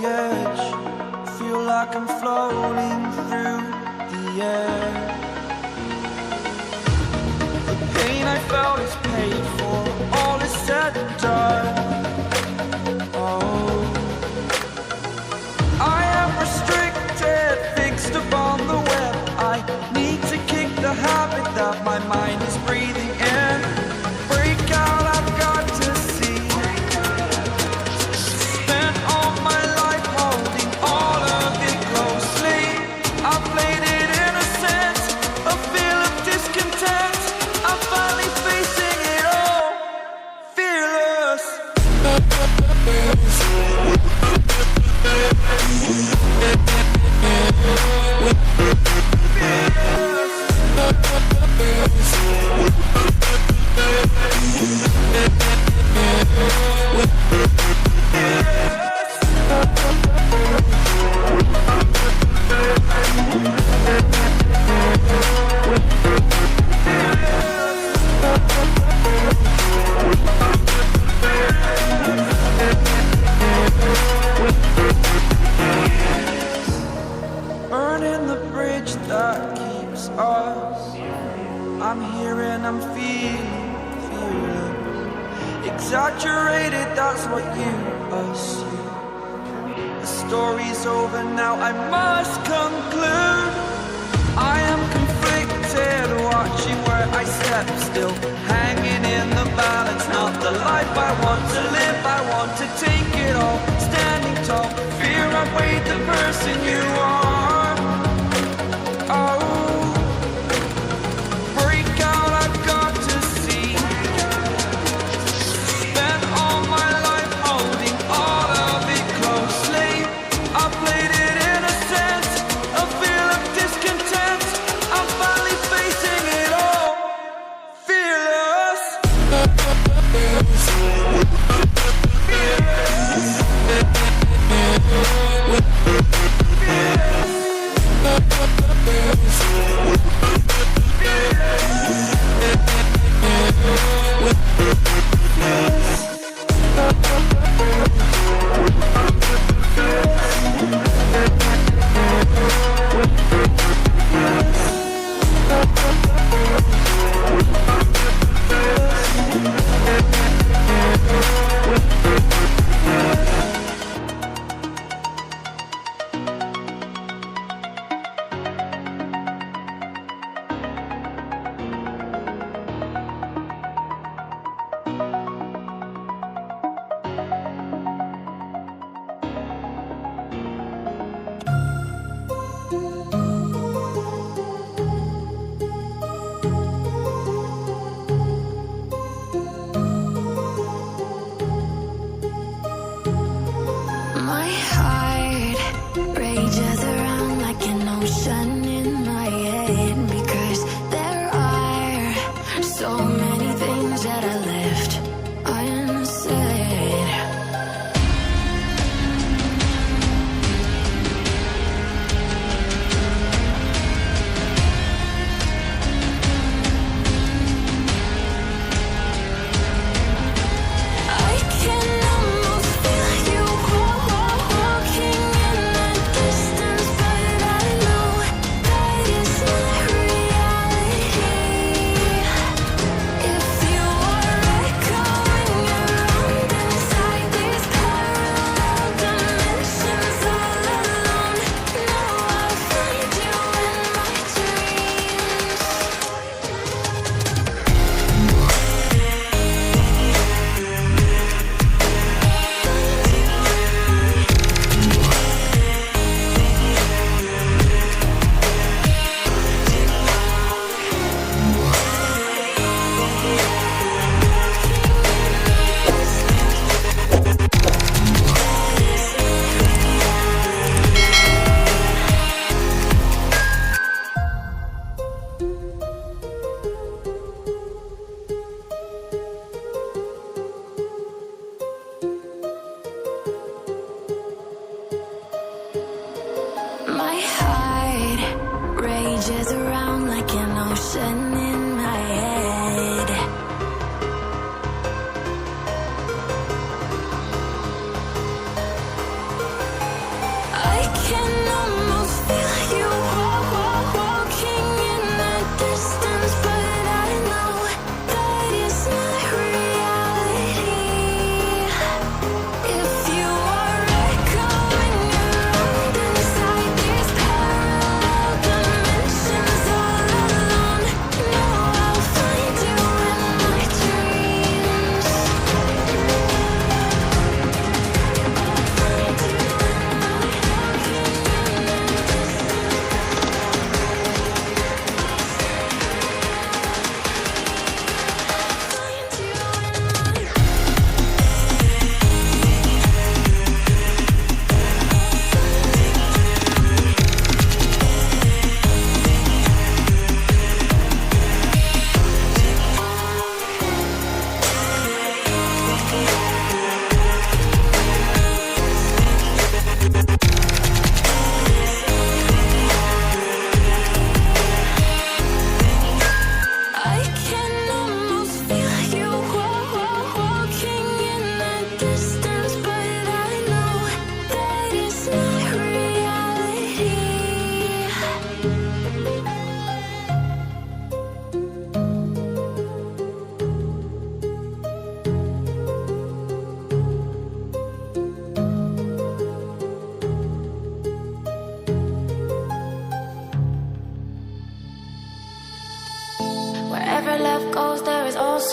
edge. Feel like I'm floating through the air. The pain I felt is paid for, all is said and done. Oh, I am restricted, fixed upon the web. I need to kick the habit that my mind is breathing in. Break out, I've got to see. Spent all my life holding all of it closely. I played it innocent, a feel of discontent. I'm finally facing it all, fearless. Burning the bridge that keeps us. I'm here and I'm feeling exaggerated, that's what you assume. The story's over now, I must conclude. I am conflicted, watching where I step still, hanging in the balance. Not the life I want to live, I want to take it all. Standing tall, fear I've weighed the person you are. Oh, break out, I've got to see. Spent all my life holding all of it closely. I played it innocent, a feel of discontent. I'm finally facing it all, fearless. My heart rages around like an ocean in my head, because there are so many things that I left unsaid. I can almost feel you walking in the distance, but I know that it's not reality. If you are echoing around inside these parallel dimensions all alone, know I'll find you in my dreams. My heart rages around like an ocean in my head.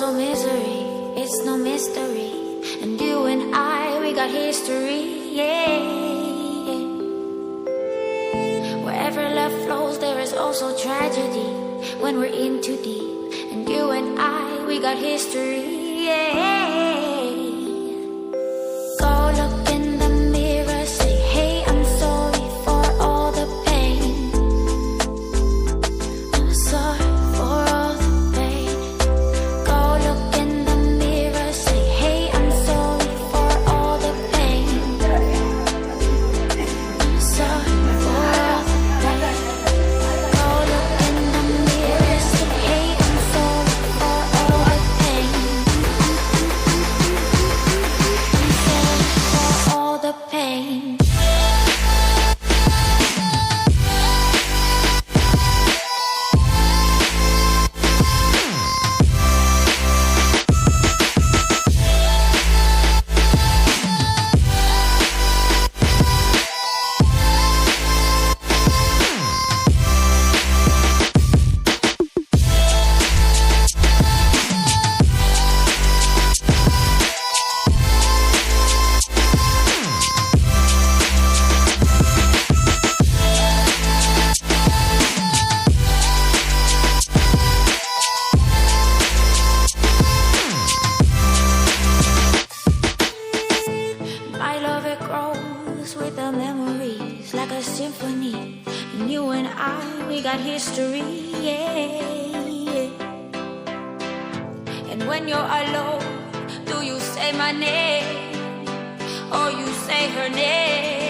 so misery, it's no mystery. And you and I, we got history, yeah. Wherever love flows, there is also tragedy when we're in too deep. And you and I, we got history, yeah. Go look in the mirror, say, hey, I'm sorry for all the pain. I'm sorry for all the pain. Go look in the mirror, say, hey, I'm sorry for all the pain. I'm sorry for all the pain. Go look in the mirror, say, hey, I'm sorry for all the pain. I'm sorry for all the pain. My love, it grows with the memories like a symphony. And you and I, we got history, yeah. And when you're alone, do you say my name or you say her name?